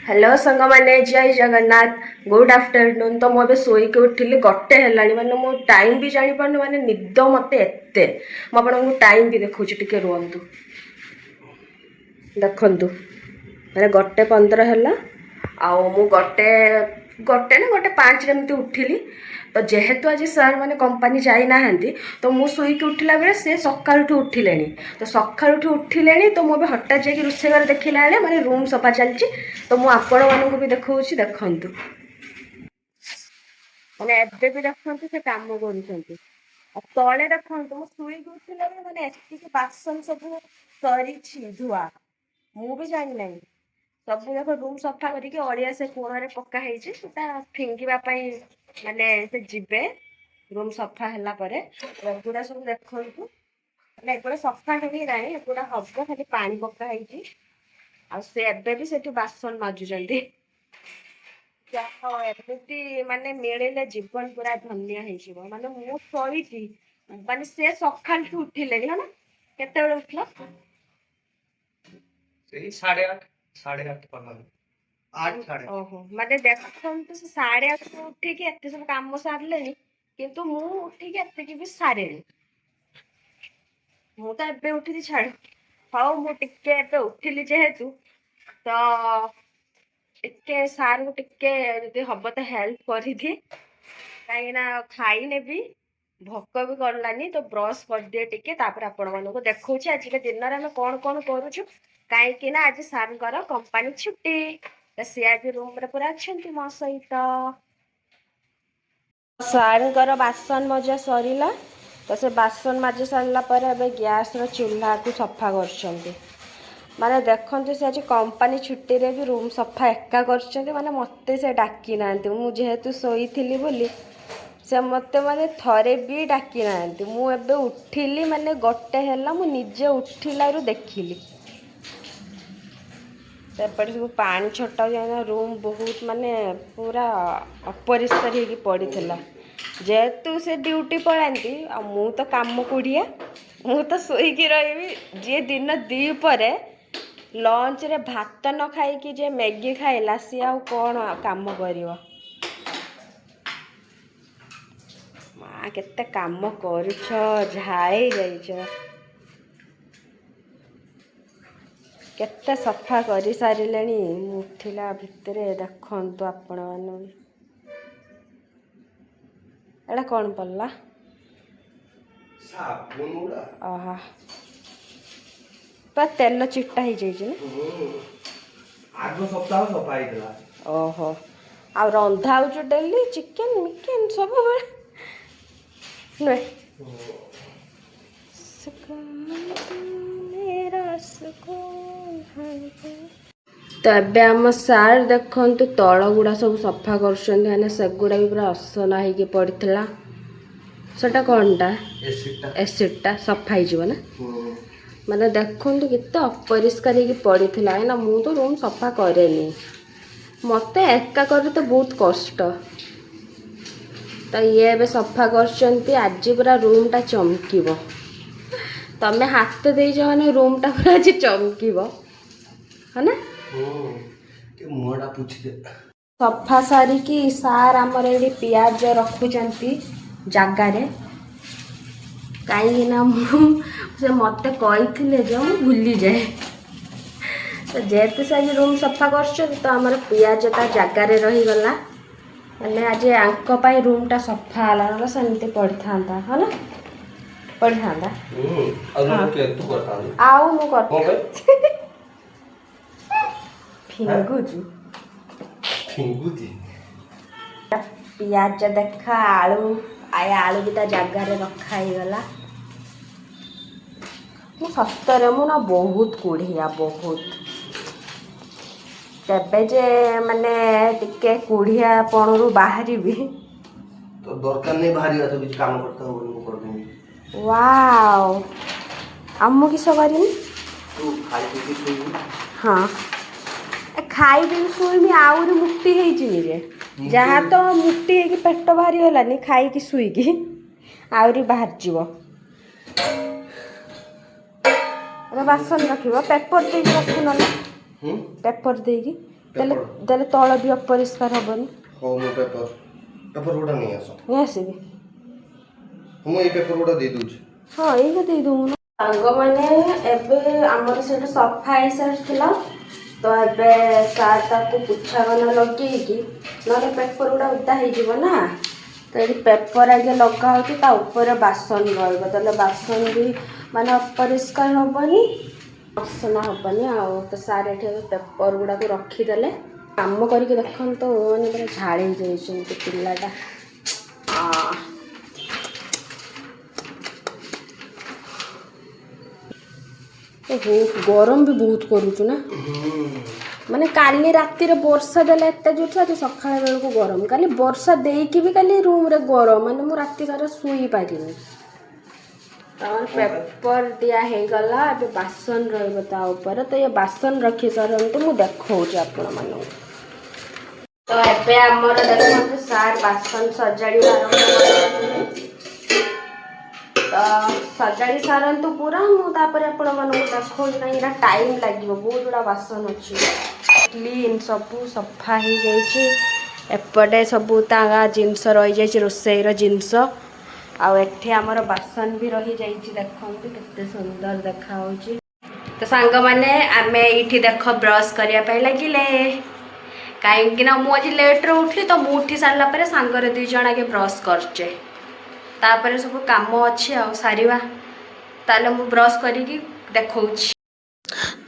Hello संग मैंने जय जगन्नाथ गुड आफ्टरनून। तो मुझे शोक उठिली गोटे है माने मो टाइम भी जानी पारनी माने निद मत एते मुझे टाइम भी देखुची टिके रुहतु देखु मैंने गोटे 15 है आउ गोटे गोटे ना गोटे 5 एमती उठिली। तो जेहेतु आज सर मैंने कंपनी जाना तो मुझे शोक उठला बेले से सकाळुठू उठिले तो सकाळुठू उठिले तो मुझे हठात जाकि रोषेई घर देखला बेले माने रूम सफा चलती। तो मुझे आपण मानक भी देखा देखु मैंने एबे भी देखते से कम कर तले देखु मुई उठिला मैंने एत बासन सब सरी धुआ मु भी जानी ना सब जाक रूम सफा करके अड़िया से कोण पकाई फिंगापी माने से जीवे रूम सफा है एगुड़ा सब देखु एगुड़ा सफा होना एगुड़ा हम खाली पानी पकाई से बासन माजुंट एमती माने मिले जीवन पूरा धन्य हो माने मु शोची माने से सकाल उठिले है ना केते उठल 8:30 ओहो माने देखो तो 8:30 उठिक एत सब कम सारे किंतु मु उठिक एत भी सारे मु तो एबे उठी छाड़ हाँ मुझे उठिली जेहेतु तो टिके सार को टिके हम तो हेल्प कर दी कहीं खाई ने भी भोक भी करलानी तो ब्रश कर दिए टिके आपण मानक देखा आज के दिन में कौन कौन करुचु कहीं आज सार कंपनी छुट्टी तो सी आज रूम रे पूरा अच्छा मो सहित सार बासन मजा सरला तो से बासन माजी सारापर गैस चूल्हा को सफा कर माने देखते से आज कंपनी छुट्टी रे भी रूम सफा एका कर माने मत से डाकी ना जेहेतु शोई बोली से मत माने थरे भी डाकी ना मुझे उठिली माने गोटे है मु निजे उठिला देखिली सेपटे सब पानी छटा रूम बहुत माने पूरा अपरिष्कार हो पड़ी जेहेतु से ड्यूटी पलांती मु तो काम कुड़िया मु तो शोईकी रही जी दिन 2 पर लंच रे भात न खाई जे मैगी खाइला सी आ कौन काम कर माँ केते काम करुछ झाई जाइछ केते सफा कर सारे उठिला भितर देखु आपण मैंने एड़ा कौन पड़ला ओह पूरा तेल चिट्टा हो जाइए ओहो आ रंधा हो डेली चिकेन मिकेन सब नुहे तो एबे आम सार देखु तल गुड़ा सब सफा कर सेगुड़ा भी पूरा असना हो पड़ा सेटा कौनटा एसिडटा सफा हो ना माने देखु केते अपरिष्कार हो पड़ा ना मु तो रूम सफा करे मत एका कर तो बहुत कष्ट तो ये एबे सफा कर आज पूरा रूम टा चमकीब तमें हाथ दे माने रूम टा पूरा आज चमकीब है ना सफा सारिकी सार आमर ये पियाज रखुंट जगार कहीं से मत कही जो भूली जाए तो जेहेतु से आज रूम सफा कर तो आमर पियाज ता जगार रहीगला मैंने आज आंक रूम टा सफा है सेमती पड़ी था है ना पड़ी था आउ फिंगुचु पियाज देखा आलू आलू भी जगार रखाईगला सतरे मु ना बहुत कुढ़िया बहुत तेबे जे माने टिके कुढ़ियापणु बाहर भी तो दरकार नहीं बाहर तो कुछ काम करता हो वो कर दूंगी वाओ अम्मू किस करी तू खाई पी के हाँ खाई भी शुई आउरी मुक्ति रे जहाँ तो मुक्ति है पेट बाहरी गलानी खाई शुईकी आउरी बाहर जीव बासन रख पेपर दे रखु ना पेपर देगी ताले तल भी अपरिष्कार हबनी हो मो पेपर गुडा नहीं आसो नहीं आसीबी हम ये पेपर गुडा दे दूछ हाँ ये दे दूँ सांग मैंने एबे आमर से सफा हो सारा तो एबे सार ताको पुछा गना लगे ना पेपर गुडा उदा हो ना तो ये पेपर आगे लगा हो बासन रहा बासन भी माने अपरिष्कार हबनी असना हबनी आउ तो सारे पेपर गुडा को रखीदे काम करके देखन तो मैंने पूरा झाड़ी जाइए पिलाटा गरम भी बहुत करुचु ना माने काली राति वर्षा देला एत जोर आज सकाळ बेल को गरम काली वर्षा देकी भी काली रूम रे गरम माने मु राति सारा सुई पारिनी पेपर दिया है गला अबे बासन रहबो ता ऊपर तो ये बासन रखी सरंतु मु देखौची आपण मानु तो एबे हमर देखंतु सार बासन सजाड़ी आरंभ तो सजाड़ी सारंतु पूरा मुझे आपण मानक देखो कहीं टाइम लगे बहुत गुड़ा बासन अच्छी क्लीन सबू सफा हो जापटे सबू जिनस रही जाए रोसईर जिनस आठी आमर बासन भी रही जाइए देखते केते सुंदर देखा तो सांग मैंने आम ये देख ब्रश करने लगिले कहीं मुझे लेट्रे उठली तो मुझे उठी सारापर सांगर दी जन आगे ब्रश करचे तापर सब काम अच्छी आ सारिवा ताले मु ब्रश करिकी देखौछि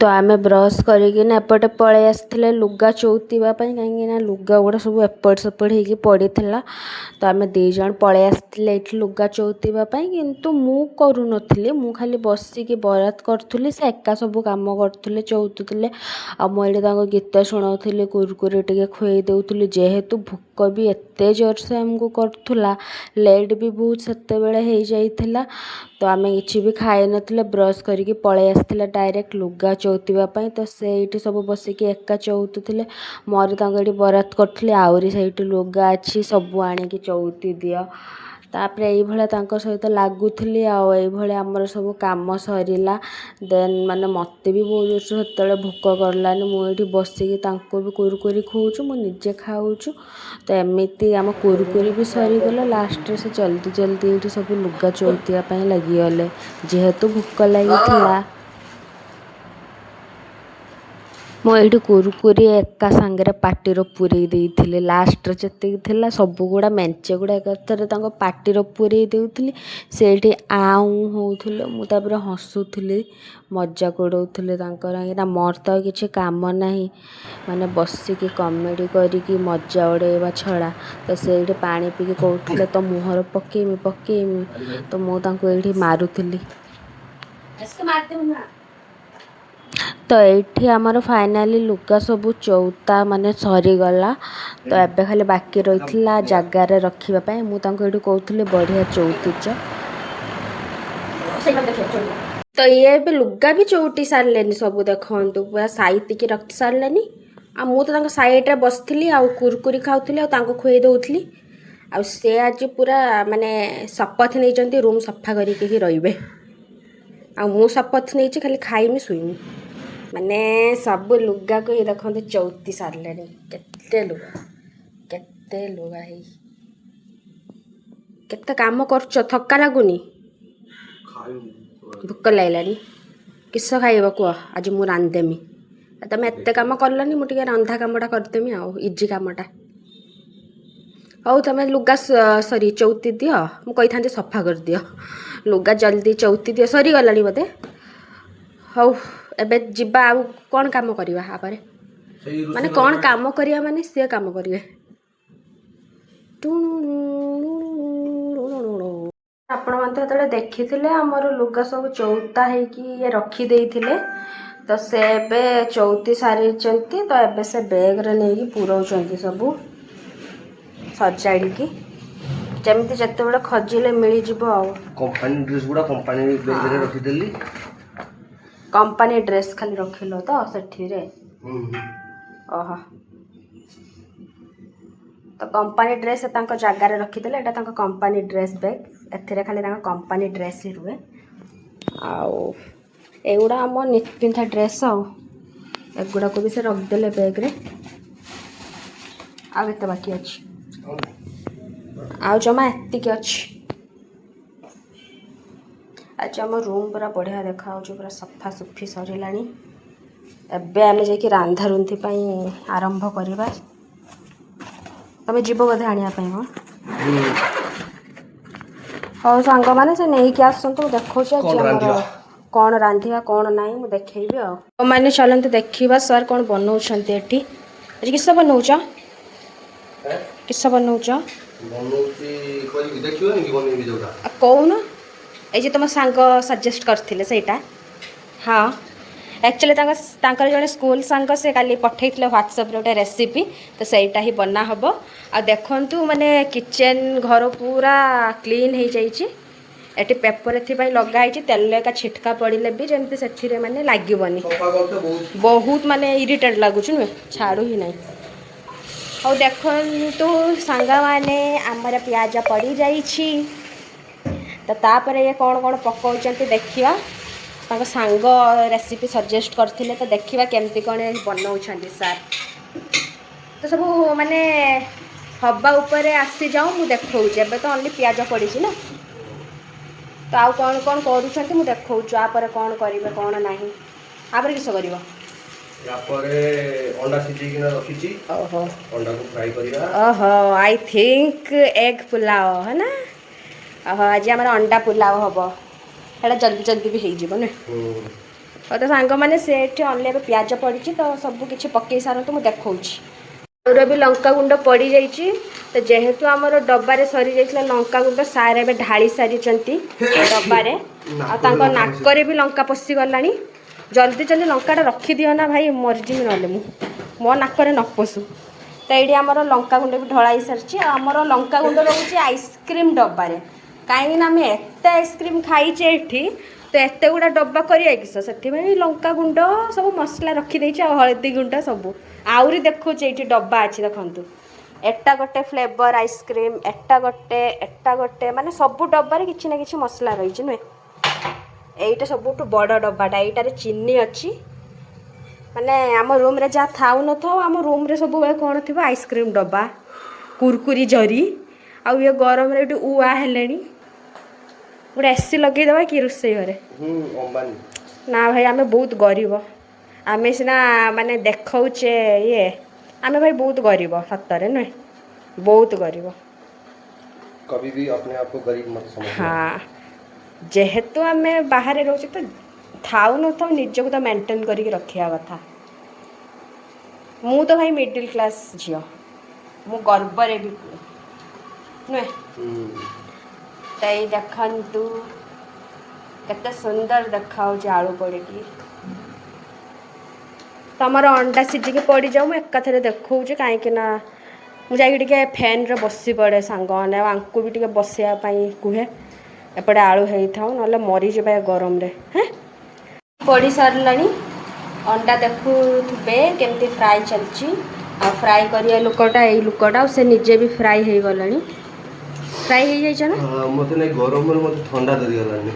तो आमे ब्रश करिकिना एपटे पळै आसथिले लुगा चौतीबा पई कहीं लुगा गुड़ा सब एपट सेपट होगी पड़ी तो आमे दी जन पळै आसथिले एठी लुगा चौतीबा पई किंतु मु करू नथिले मु खाली बसिकी बरात करथुली से एका सब काम करथुले चौतुले आ मु एठी तांको गीत सुनाउथुली कुरकुरे टिके खुई देउथुली जेहेतु भूक भी एते जोर से हमको करथुला लेट भी बहुत सेते बेले हे जाइथिला तो आमे किछि भी खाइ नथिले ब्रश करिकी पळै आसथिले डायरेक्ट लुगा चौतीबा पई तो से एठी सब बसिकी एका चौतुथिले मोर तांको एठी बरात करथुली आउरी सेठी लुगा अछि सब आनिकी चौती दियो तापर एई भले तांको सहित लागुथली आ एई भले हमर सब काम सरीला देन माने मते भी बहुत जोर से सेतले भूक करलानी मु एठी बसिकी तांको भी कुरकुरी खोउछु मु निजे खाउछु तो एमिति आम कुरकुरी भी सरीगला लास्ट से जल्दी जल्दी एठी सब लुगा चौतिया पई लगी गले जेहेतु भूक लागिथिला मुझे कुरकुरी एका सांगे पाटिर पूरे देइथिले लास्ट जति थिला सब गुड़ा मेंचे गुड़ा एक पाटिर पूरे देउथिली सेठी आऊ होउथिले मु तापर हसुथिली मजाक उड़ाउथिले तांकर मोर तो किछि काम नाही माने बसिकी कॉमेडी करिकी मजा उड़ेबा छड़ा तो सेठी पानी पीकी कहउथिले तो मुहर पकेमी तो मु तांको एठी मारुथिली इसके मारते ना तो ये आमर फाइनाली लुगा सब चौता माने सरीगला तो एबे खाली बाकी रही जगार रखापी मुझे कहती बढ़िया चौतीच तो ये भी लुगा भी चौटी सारे सब देखु पूरा साइतिकी रखी सारे आ मुझे सैड्रे बसती आ कुरकुरी खाऊली खुई दौली आ से आज पूरा माने शपथ नहीं रूम सफा करके रे आ मु शपथ नहीं खाली खाइमी शुईमी माने सब लुगा को ये देखते चौती सारे केते लुगा है केते काम कर थका लगुनि भूक लगलानी किस खाइब कह आज मु रांधदेमी तुम एत कम कलनी मुझे रंधा कमटा करदेमी आ इजी कमटा हौ तुम लुगा सरी चौती दियो मु कही था सफा कर दियो लुगा जल्दी चौती दियो सरी गलानी बोधे हौ एबे जिबा आ कौन काम करवा आपर माने कौन काम करिया माने से काम करिवे आपण मानते तले देखिथिले हमर लुगा सब चौता है कि ये रखी देइथिले तो से एबे चौती सारी चंती तो एबे से बैग रे नै पुरौचंती सब सजाड़ी की जमिति जते बडा खजिले मिली जिवो आ कंपनी ड्रेस गुडा कंपनी बैग रे रखी देली कंपनी ड्रेस खाली रखिलो तो सेठी रे ओह तो कंपनी ड्रेस तांको जगह रे रखी देले एटा तांको कंपनी ड्रेस बैग एथिरे खाली तांको कंपनी ड्रेस ही रुए आउ एगुड़ा आम नित पिंधा ड्रेस ଏଗୁଡ଼ାକୁ ବି ସେ ରଖିଦେଲେ ବ୍ୟାଗ୍ରେ। ଆଉ କେତେ ବାକି ଅଛି? ଆଉ ଜମା ଏତିକି ଅଛି। ଆଜି ଆମ ରୁମ୍ ପୁରା ବଢ଼ିଆ ଦେଖାହେଉଛି, ପୁରା ସଫାସୁଫି ସରିଲାଣି। ଏବେ ଆମେ ଯାଇକି ରାନ୍ଧାରୁନ୍ଧି ପାଇଁ ଆରମ୍ଭ କରିବା। ତମେ ଯିବ ବୋଧେ ଆଣିବା ପାଇଁ? ହଉ ସାଙ୍ଗମାନେ ସେ ନେଇକି ଆସନ୍ତୁ, ମୁଁ ଦେଖଉଛି ଆଜି ଆମର କ'ଣ ରାନ୍ଧିବା କ'ଣ ନାହିଁ ମୁଁ ଦେଖେଇବି ଆଉ। ମାନେ ଚାଲନ୍ତୁ ଦେଖିବା ସାର୍ କ'ଣ ବନଉଛନ୍ତି ଏଠି। ଆଜି କିସ ବନଉଛ? କିସ ବନଉଛ? କହୁନ। ଏଇ ଯେ ତୁମ ସାଙ୍ଗ ସଜେଷ୍ଟ କରିଥିଲେ ସେଇଟା? ହଁ ଆକ୍ଚୁଆଲି ତାଙ୍କର ଜଣେ ସ୍କୁଲ ସାଙ୍ଗ ସେ କାଲି ପଠାଇଥିଲେ ହ୍ୱାଟ୍ସଆପ୍ରେ ଗୋଟେ ରେସିପି, ତ ସେଇଟା ହିଁ ବନା ହେବ। ଆଉ ଦେଖନ୍ତୁ ମାନେ କିଚେନ୍ ଘର ପୁରା କ୍ଲିନ୍ ହେଇଯାଇଛି। ଏଠି ପେପର ଏଥିପାଇଁ ଲଗା ହେଇଛି, ତେଲ ଏକା ଛିଟକା ପଡ଼ିଲେ ବି ଯେମିତି ସେଥିରେ ମାନେ ଲାଗିବନି। ବହୁତ ମାନେ ଇରିଟେଟ୍ ଲାଗୁଛି ନୁହେଁ, ଛାଡ଼ୁ ହିଁ ନାହିଁ। ହଉ ଦେଖନ୍ତୁ ସାଙ୍ଗମାନେ, ଆମର ପିଆଜ ପଡ଼ିଯାଇଛି। ତ ତାପରେ ଇଏ କ'ଣ କ'ଣ ପକାଉଛନ୍ତି ଦେଖିବା। ତାଙ୍କ ସାଙ୍ଗ ରେସିପି ସଜେଷ୍ଟ କରିଥିଲେ, ତ ଦେଖିବା କେମିତି କ'ଣ ବନଉଛନ୍ତି ସାର୍। ତ ସବୁ ମାନେ ହବା ଉପରେ ଆସିଯାଉ, ମୁଁ ଦେଖଉଛି। ଏବେ ତ ଓନ୍ଲି ପିଆଜ ପଡ଼ିଛି ନା, ତ ଆଉ କ'ଣ କ'ଣ କରୁଛନ୍ତି ମୁଁ ଦେଖଉଛି। ଆପରେ କ'ଣ କରିବେ କ'ଣ ନାହିଁ। ଆପରେ କିସ କରିବ? ତାପରେ ଅଣ୍ଡା ସିଝେଇକିନା ରଖିଛି। ଓହୋ ଅଣ୍ଡାକୁ ଫ୍ରାଏ କରିବା। ଓହୋ ଆଇ ଥିଙ୍କ ଏଗ୍ ପୁଲାଓ ହେ ନା? ଓହୋ ଆଜି ଆମର ଅଣ୍ଡା ପୁଲାଓ ହେବ। ସେଇଟା ଜଲ୍ଦି ଜଲ୍ଦି ବି ହେଇଯିବ ନୁହେଁ? ହଉ ତ ସାଙ୍ଗମାନେ, ସେ ଏଠି ଅନଲି ଏବେ ପିଆଜ ପଡ଼ିଛି, ତ ସବୁ କିଛି ପକାଇ ସାରନ୍ତୁ, ମୁଁ ଦେଖଉଛି। ଆଳୁର ବି ଲଙ୍କାଗୁଣ୍ଡ ପଡ଼ିଯାଇଛି। ତ ଯେହେତୁ ଆମର ଡବାରେ ସରିଯାଇଥିଲା ଲଙ୍କାଗୁଣ୍ଡ, ସାର୍ ଏବେ ଢାଳି ସାରିଛନ୍ତି ଡବାରେ। ଆଉ ତାଙ୍କ ନାକରେ ବି ଲଙ୍କା ପଶିଗଲାଣି। ଜଲ୍ଦି ଜଲ୍ଦି ଲଙ୍କାଟା ରଖିଦିଅ ନା ଭାଇ, ମରିଯିବି ନହେଲେ ମୁଁ, ମୋ ନାକରେ ନ ପଶୁ। ତ ଏଇଠି ଆମର ଲଙ୍କାଗୁଣ୍ଡ ବି ଢଳା ସାରିଛି। ଆଉ ଆମର ଲଙ୍କାଗୁଣ୍ଡ ରହୁଛି ଆଇସ୍କ୍ରିମ୍ ଡବାରେ, କାହିଁକିନା ଆମେ ଏତେ ଆଇସ୍କ୍ରିମ୍ ଖାଇଛେ ଏଠି, ତ ଏତେ ଗୁଡ଼ା ଡବା କରିବା କିସ, ସେଥିପାଇଁ ଲଙ୍କାଗୁଣ୍ଡ ସବୁ ମସଲା ରଖିଦେଇଛି। ଆଉ ହଳଦୀ ଗୁଣ୍ଡ ସବୁ ଆହୁରି ଦେଖଉଛି ଏଇଠି ଡବା ଅଛି, ଦେଖନ୍ତୁ। ଏଟା ଗୋଟେ ଫ୍ଲେଭର ଆଇସ୍କ୍ରିମ୍, ଏଟା ଗୋଟେ ମାନେ ସବୁ ଡବାରେ କିଛି ନା କିଛି ମସଲା ରହିଛି ନୁହେଁ। ଏଇଟା ସବୁଠୁ ବଡ଼ ଡବାଟା, ଏଇଟାରେ ଚିନି ଅଛି। ମାନେ ଆମ ରୁମ୍ରେ ଯାହା ଥାଉ ନଥାଉ, ଆମ ରୁମ୍ରେ ସବୁବେଳେ କ'ଣ ଥିବ? ଆଇସ୍କ୍ରିମ୍ ଡବା, କୁରକୁରି ଜରି। ଆଉ ଇଏ ଗରମରେ ଏଠି ଉଆ ହେଲେଣି। ଗୋଟେ ଏସି ଲଗେଇଦେବା କି ରୋଷେଇ ଘରେ? ନା ଭାଇ, ଆମେ ବହୁତ ଗରିବ। ଆମେ ସିନା ମାନେ ଦେଖାଉଛେ ଇଏ, ଆମେ ଭାଇ ବହୁତ ଗରିବ ସତରେ ନୁହେଁ, ବହୁତ ଗରିବ। कभी भी अपने आप को गरीब मत समझना। ହଁ, ଯେହେତୁ ଆମେ ବାହାରେ ରହୁଛେ, ତ ଥାଉ ନଥାଉ ନିଜକୁ ତ ମେଣ୍ଟେନ୍ କରିକି ରଖିବା କଥା। ମୁଁ ତ ଭାଇ ମିଡ଼ିଲ୍ କ୍ଲାସ୍ ଝିଅ, ମୁଁ ଗର୍ବରେ ବି ନୁହେଁ। ତ ଏଇ ଦେଖନ୍ତୁ କେତେ ସୁନ୍ଦର ଦେଖାହେଉଛି ଆଳୁ ପଡ଼ିକି। ତମର ଅଣ୍ଡା ସିଝିକି ପଡ଼ିଯାଉ, ମୁଁ ଏକାଥରେ ଦେଖାଉଛି। କାହିଁକିନା ମୁଁ ଯାଇକି ଟିକେ ଫ୍ୟାନ୍ରେ ବସି ପଡ଼େ ସାଙ୍ଗମାନେ, ଆଉ ଆଙ୍କୁ ବି ଟିକେ ବସିବା ପାଇଁ କୁହେ। ଏପଟେ ଆଳୁ ହେଇଥାଉ, ନହେଲେ ମରିଯିବା ଏ ଗରମରେ। ହେଁ, ପଡ଼ି ସାରିଲାଣି ଅଣ୍ଡା, ଦେଖୁଥିବେ କେମିତି ଫ୍ରାଏ ଚାଲିଛି। ଆଉ ଫ୍ରାଏ କରିବା ଲୋକଟା ଏଇ ଲୋକଟା, ଆଉ ସେ ନିଜେ ବି ଫ୍ରାଏ ହେଇଗଲାଣି। ଫ୍ରାଏ ହେଇଯାଇଛ ନା? ମୋତେ ନାଇଁ, ଗରମରେ ମୋତେ ଥଣ୍ଡା ଧରିଗଲାଣି।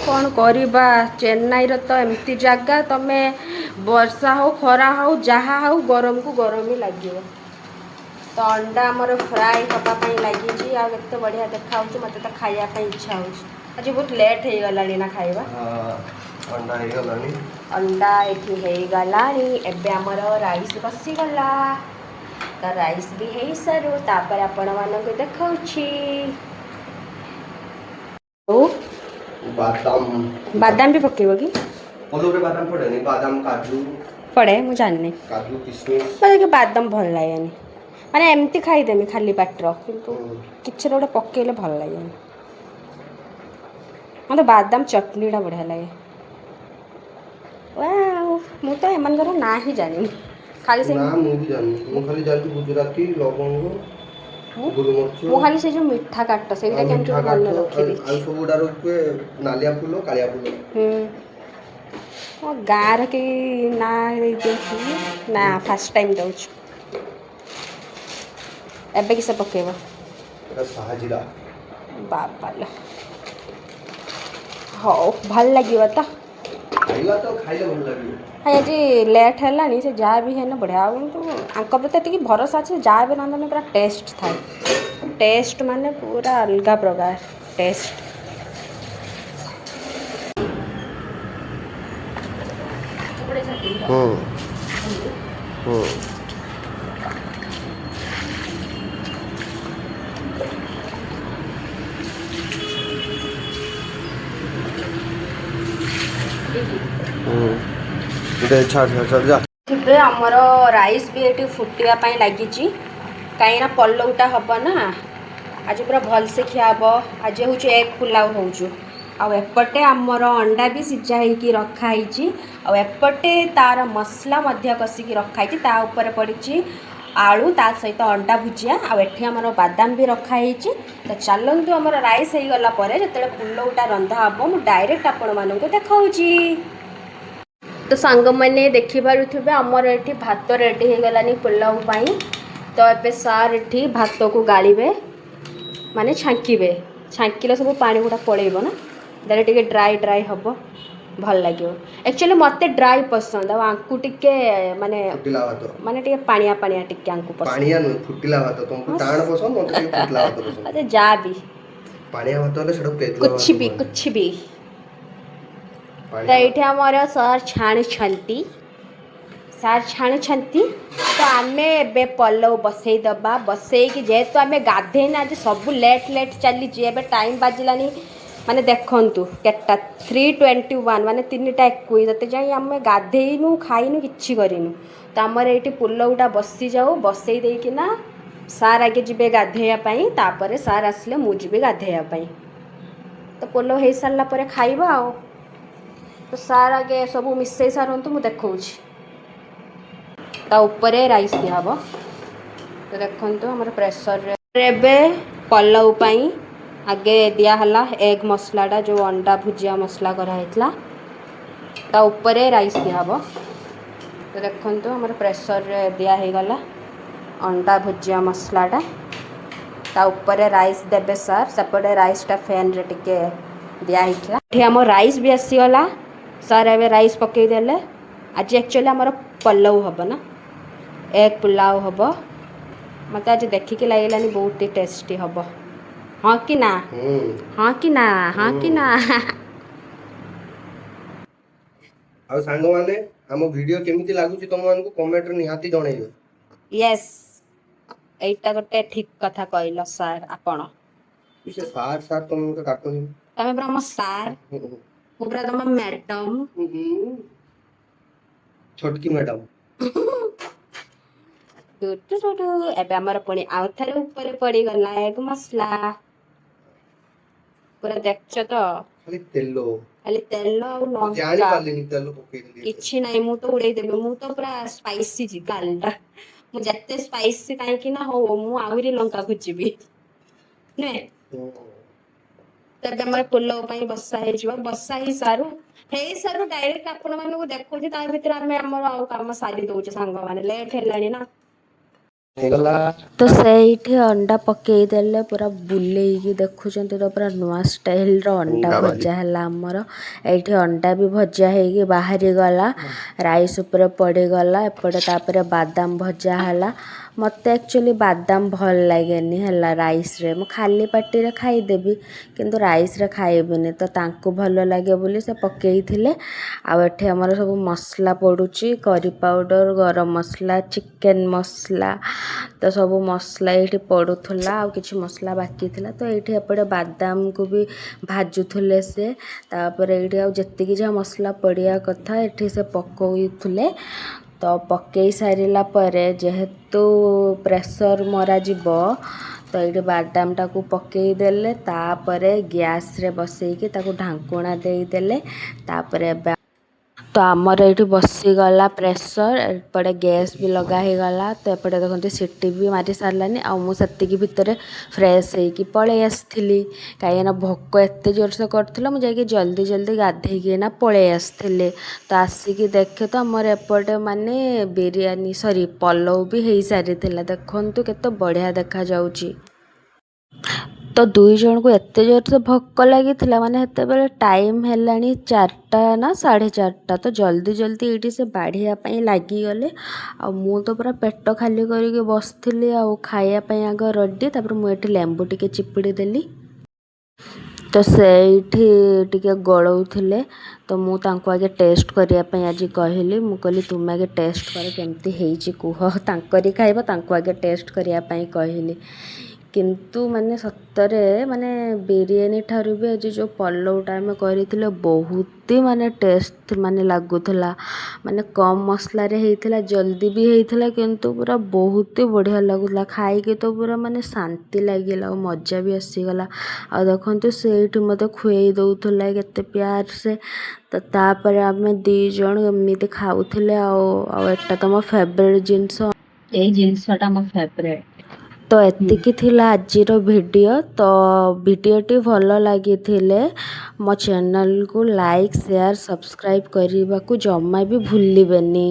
କ'ଣ କରିବା, ଚେନ୍ନାଇର ତ ଏମିତି ଜାଗା, ତମେ ବର୍ଷା ହଉ ଖରା ହଉ ଯାହା ହଉ ଗରମକୁ ଗରମ ହିଁ ଲାଗିବ। ତ ଅଣ୍ଡା ଆମର ଫ୍ରାଏ ହେବା ପାଇଁ ଲାଗିଛି। ଆଉ କେତେ ବଢ଼ିଆ ଦେଖାହେଉଛି, ମୋତେ ତ ଖାଇବା ପାଇଁ ଇଚ୍ଛା ହେଉଛି। ଆଜି ବହୁତ ଲେଟ୍ ହେଇଗଲାଣି ନା ଖାଇବା। ଅଣ୍ଡା ହେଇଗଲାଣି, ଅଣ୍ଡା ଏଠି ହେଇଗଲାଣି। ଏବେ ଆମର ରାଇସ୍ ବସିଗଲା। ତ ରାଇସ୍ ବି ହେଇସାରୁ ତାପରେ ଆପଣମାନଙ୍କୁ ଦେଖାଉଛି। ବାଦାମ ବି ପକେଇବ କି? ବାଦାମ ପଡେନି, ବାଦାମ କାଜୁ ପଡ଼େ, ମୁଁ ଜାଣିନି। କାଜୁ କିସମିସ, ମୋତେ ବାଦାମ ଭଲ ଲାଗେନି। ମାନେ ଏମିତି ଖାଇଦେମି ଖାଲି ପାଟିର, କିନ୍ତୁ କିଛି ଗୋଟେ ପକେଇଲେ ଭଲ ଲାଗେନି। ମୋତେ ବାଦାମ ଚଟଣିଟା ବଢ଼ିଆ ଲାଗେ। ୱାଓ, ମୁଁ ତ ଏମାନଙ୍କର ନାଁ ହିଁ ଜାଣିନି। ଖାଲି ସେ ନା ମୁଁ ବି ଜାଣିନି, ମୁଁ ଖାଲି ଜାଣିଛି ଗୁଜୁରାତି, ଲବଙ୍ଗ, ଗୋଲମରିଚ, ମୁଁ ଖାଲି ସେ ଯେଉଁ ମିଠା କାଠ ସେଇଟା କେମିତି ମିଠା ମନେ କାଠ, ରଖିଦେଇଛି। ଆଉ ସବୁଗୁଡ଼ାର ହୁଏ ନାଲିଆ ଫୁଲ, କାଳିଆ ଫୁଲ। ମୋ ଗାଁର କେହି ନାଁ ଦେଇଦେଇଛି ନା, ଫାଷ୍ଟ ଟାଇମ୍ ଦେଉଛି। ଏବେ କିସ ପକେଇବ? ଏଟା ସାହାଜିରା। ବାବାଲ, ହଉ ଭଲ ଲାଗିବ ତ। ଖାଇବା ତ ଖାଇଲେ ଭଲ ଲାଗିବ। ଆଜି ଲେଟ୍ ହେଲାଣି ସେ ଯାହା ବି ହେଲେ ବଢ଼ିଆ ଆଉ କିନ୍ତୁ ଆଙ୍କ ପ୍ରତି ଏତିକି ଭରସା ଅଛି ଯାହା ବି ରାନ୍ଧନ୍ତି ପୁରା ଟେଷ୍ଟ ଥାଏ। ଟେଷ୍ଟ ମାନେ ପୁରା ଅଲଗା ପ୍ରକାର ଟେଷ୍ଟ। ହୁଁ ହୁଁ ଛାଡ଼ ଯା। ଥିବେ ଆମର ରାଇସ୍ ବି ଏଠି ଫୁଟିବା ପାଇଁ ଲାଗିଛି କାହିଁକିନା ପଲଉଟା ହେବ ନା ଆଜି ପୁରା ଭଲସେ ଖିଆ ହେବ। ଆଜି ହେଉଛି ଏଗ୍ ପୁଲାଉ ହେଉଛି ଆଉ ଏପଟେ ଆମର ଅଣ୍ଡା ବି ସିଝା ହେଇକି ରଖା ହେଇଛି ଆଉ ଏପଟେ ତାର ମସଲା ମଧ୍ୟ କଷିକି ରଖା ହେଇଛି ତା ଉପରେ ପଡ଼ିଛି ଆଳୁ ତା ସହିତ ଅଣ୍ଡା ଭୁଜିଆ ଆଉ ଏଠି ଆମର ବାଦାମ ବି ରଖା ହେଇଛି। ତ ଚାଲନ୍ତୁ ଆମର ରାଇସ୍ ହେଇଗଲା ପରେ ଯେତେବେଳେ ପୁଲଉଟା ରନ୍ଧା ହେବ ମୁଁ ଡାଇରେକ୍ଟ ଆପଣମାନଙ୍କୁ ଦେଖାଉଛି। ତ ସାଙ୍ଗମାନେ ଦେଖିପାରୁଥିବେ ଆମର ଏଠି ଭାତ ରେଡ଼ି ହେଇଗଲାନି ପୁଲାଉ ପାଇଁ। ତ ଏବେ ସାର୍ ଏଠି ଭାତକୁ ଗାଳିବେ ମାନେ ଛାଙ୍କିବେ। ଛାଙ୍କିଲେ ସବୁ ପାଣି ଗୁଡ଼ା ପଳେଇବ ନା ତାହେଲେ ଟିକେ ଡ୍ରାଏ ହେବ ଭଲ ଲାଗିବ। ଆକ୍ଚୁଆଲି ମୋତେ ଡ୍ରାଏ ପସନ୍ଦ ଆଉ ଆଙ୍କୁ ଟିକେ ମାନେ ଫୁଟିଲା ଭାତ ମାନେ ଟିକେ ପାଣିଆ ପାଣିଆ ଟିକେ ଆଙ୍କୁ ପସନ୍ଦ। ପାଣିଆ ନୁହେଁ ଫୁଟିଲା ଭାତ ତମକୁ ଟାଣ ପସନ୍ଦ ମତେ ଟିକେ ଫୁଟିଲା ଭାତ ପସନ୍ଦ। ଆରେ ଯା ବି ପାଣିଆ ଭାତ ହେଲେ ସେଟା ପେଜୁଆ ଭାତ କୁछ କୁହନ୍ତି। ବି ତ ପାଣିଆ ଭାତ ଏଇଠି ଆମର ସାର୍ ଛାଣୁଛନ୍ତି ତ ଆମେ ଏବେ ପଲଉ ବସେଇଦବା। ବସେଇକି ଯେହେତୁ ଆମେ ଗାଧେଇନା ଆଜି ସବୁ ଲେଟ୍ ଚାଲିଛି ଏବେ ଟାଇମ୍ ବାଜିଲାନି ମାନେ ଦେଖନ୍ତୁ କେତେଟା 3:21 ମାନେ 3:21 ଯେତେ ଯାଇ ଆମେ ଗାଧେଇନୁ ଖାଇନୁ କିଛି କରିନୁ। ତ ଆମର ଏଇଠି ପୁଲଉଟା ବସିଯାଉ ବସେଇ ଦେଇକିନା ସାର୍ ଆଗେ ଯିବେ ଗାଧେଇବା ପାଇଁ ତାପରେ ସାର୍ ଆସିଲେ ମୁଁ ଯିବି ଗାଧେଇବା ପାଇଁ। ତ ପଲଉ ହେଇସାରିଲା ପରେ ଖାଇବା ଆଉ। ତ ସାର୍ ଆଗେ ସବୁ ମିଶେଇ ସାରନ୍ତୁ ମୁଁ ଦେଖଉଛି। ତା ଉପରେ ରାଇସ୍ ଦିଆହେବ। ତ ଦେଖନ୍ତୁ ଆମର ପ୍ରେସରରେ ଏବେ ପଲଉ ପାଇଁ ଆଗେ ଦିଆହେଲା ଏଗ୍ ମସଲାଟା ଯେଉଁ ଅଣ୍ଡା ଭୁଜିଆ ମସଲା କରାହେଇଥିଲା ତା ଉପରେ ରାଇସ୍ ଦିଆହେବ। ତ ଦେଖନ୍ତୁ ଆମର ପ୍ରେସରରେ ଦିଆ ହେଇଗଲା ଅଣ୍ଡା ଭୁଜିଆ ମସଲାଟା ତା ଉପରେ ରାଇସ୍ ଦେବେ ସାର୍। ସେପଟେ ରାଇସ୍ଟା ଫ୍ୟାନ୍ରେ ଟିକେ ଦିଆହେଇଥିଲା। ଏଠି ଆମ ରାଇସ୍ ବି ଆସିଗଲା ସାର୍ ଏବେ ରାଇସ୍ ପକାଇଦେଲେ। ଆଜି ଆକ୍ଚୁଆଲି ଆମର ପଲଉ ହେବ ନା ଏଗ୍ ପୁଲାଉ ହେବ। ମୋତେ ଆଜି ଦେଖିକି ଲାଗିଲାନି ବହୁତ ଟେଷ୍ଟି ହେବ। ହଁ କି ନା ହଁ କି ନା ହଁ କି ନା। ଆଉ ସାଙ୍ଗମାନେ ଆମ ଭିଡିଓ କେମିତି ଲାଗୁଛି ତମମାନଙ୍କୁ କମେଣ୍ଟରେ ନିହାତି ଜଣେଇବେ। ୟେସ୍ ଏଇଟା ଗୋଟେ ଠିକ୍ କଥା କହିଲ ସାର୍ ଆପଣ। ସେ ସାର୍ ତମେ ମତେ ଡାକନି। ତମେ ପୁରା ମୋ ସାର୍ ମୁଁ ପୁରା ତମ ମ୍ୟାଡମ୍। ଛୋଟକି ମ୍ୟାଡମ୍। ଏବେ ଆମର ପୁଣି ଆଉଥରେ ଉପରେ ପଡ଼ିଗଲା ଏଗ୍ ମସଲା। ପୁରା ଦେଖୁଛ ତ ଖାଲି ତେଲ ଆଉ ଜାଣି ଲଙ୍କା ପାରିଲିନି ତେଲ ପକେଇଦେଲି ଏତେ। କିଛି ନାହିଁ। ମୁଁ ତ ଉଡେଇଦେବି। ମୁଁ ତ ପୁରା ସ୍ପାଇସି ଗାଲଟା। ମୁଁ ଯେତେ ସ୍ପାଇସି କାହିଁକି ନା ହଉ ମୁଁ ଆହୁରି ଲଙ୍କା ଖୋଜିବି ନୁହେଁ। ତେବେ ଆମର ପୋଲଉ ପାଇଁ ବସା ହେଇଯିବ। ବସା ହେଇସାରୁ ଡାଇରେକ୍ଟ ଆପଣ ମାନଙ୍କୁ ଦେଖୁଛି ତା ଭିତରେ ଆମେ ଆମର ଆଉ କାମ ସାରି ଦଉଛୁ ସାଙ୍ଗମାନେ ଲେଟ୍ ହେଲାଣି ନା। ତ ସେଇଠି ଅଣ୍ଡା ପକେଇଦେଲେ ପୁରା ବୁଲେଇକି ଦେଖୁଛନ୍ତି ତ ପୁରା ନୂଆ ଷ୍ଟାଇଲର ଅଣ୍ଡା ଭଜା ହେଲା ଆମର। ଏଇଠି ଅଣ୍ଡା ବି ଭଜା ହେଇକି ବାହାରି ଗଲା ରାଇସ୍ ଉପରେ ପଡ଼ିଗଲା। ଏପଟେ ତାପରେ ବାଦାମ ଭଜା ହେଲା। ମୋତେ ଆକ୍ଚୁଆଲି ବାଦାମ ଭଲ ଲାଗେନି ହେଲା ରାଇସ୍ରେ। ମୁଁ ଖାଲି ପାଟିରେ ଖାଇଦେବି କିନ୍ତୁ ରାଇସ୍ରେ ଖାଇବିନି। ତ ତାଙ୍କୁ ଭଲ ଲାଗେ ବୋଲି ସେ ପକେଇଥିଲେ। ଆଉ ଏଠି ଆମର ସବୁ ମସଲା ପଡ଼ୁଛି କରି ପାଉଡ଼ର ଗରମ ମସଲା ଚିକେନ୍ ମସଲା। ତ ସବୁ ମସଲା ଏଇଠି ପଡ଼ୁଥିଲା ଆଉ କିଛି ମସଲା ବାକି ଥିଲା। ତ ଏଇଠି ଏପଟେ ବାଦାମକୁ ବି ଭାଜୁଥିଲେ ସେ। ତାପରେ ଏଇଠି ଆଉ ଯେତିକି ଯାହା ମସଲା ପଡ଼ିବା କଥା ଏଠି ସେ ପକଉଥିଲେ। ତ ପକେଇ ସାରିଲା ପରେ ଯେହେତୁ ପ୍ରେସର୍ ମରାଯିବ ତ ଏଇଠି ବାଦାମଟାକୁ ପକେଇ ଦେଲେ ତାପରେ ଗ୍ୟାସ୍ରେ ବସେଇକି ତାକୁ ଢାଙ୍କୁଣା ଦେଇଦେଲେ। ତାପରେ ଏବେ ତ ଆମର ଏଇଠି ବସିଗଲା ପ୍ରେସର୍। ଏପଟେ ଗ୍ୟାସ୍ ବି ଲଗା ହେଇଗଲା। ତ ଏପଟେ ଦେଖନ୍ତୁ ସିଟି ବି ମାରି ସାରିଲାନି ଆଉ ମୁଁ ସେତିକି ଭିତରେ ଫ୍ରେଶ୍ ହେଇକି ପଳେଇ ଆସିଥିଲି କାହିଁକିନା ଭୋକ ଏତେ ଜୋରସେ କରୁଥିଲା। ମୁଁ ଯାଇକି ଜଲ୍ଦି ଗାଧେଇକିନା ପଳେଇ ଆସିଥିଲି। ତ ଆସିକି ଦେଖେ ତ ଆମର ଏପଟେ ମାନେ ପଲଉ ବି ହେଇସାରିଥିଲା। ଦେଖନ୍ତୁ କେତେ ବଢ଼ିଆ ଦେଖାଯାଉଛି। तो दुई जन को एत जोर से भोक लगी माने हेतेबेले टाइम हेलानी 4टा ना 4:30 तो जल्दी जल्दी ये से बाढ़िया लगिगले आ मु तो पूरा पेट खाली करके बसली आ खायापी आग रेडी तापर मुझे लेंबू टिके चिपुड़ी देली तो सेठी टिके गलौले तो मु तांको आगे टेस्ट करने आज कहली मु कहली तुम आगे टेस्ट कर केमती हेची कुह तांकरी खाइब तांको आगे टेस्ट करने कहली किंतु माने सतरे माने बिरयानी ठारू भी आज जो पलौटा आम करथिले बहुत ही माने टेस्ट माने लागुथला माने कम मसला रे हेइथला जल्दी भी हेइथला किंतु पूरा बहुत ही बढ़िया लागुथला खाइके तो पूरा माने शांति लागिला और मजा भी आसीगला आ देखंतु सेठी मते खुएई दउथला केते प्यार से तो तापर आम दी जण एमती खाउथिले आ एटा तो मो फेवरेट जिंस एई जिनसटा मो फेवरेट तो एतिकी थिला आजिर वीडियो तो वीडियोटी भल लगी मो चैनल को लाइक शेयर सब्सक्राइब करने को जमा भी भूलिबेनी।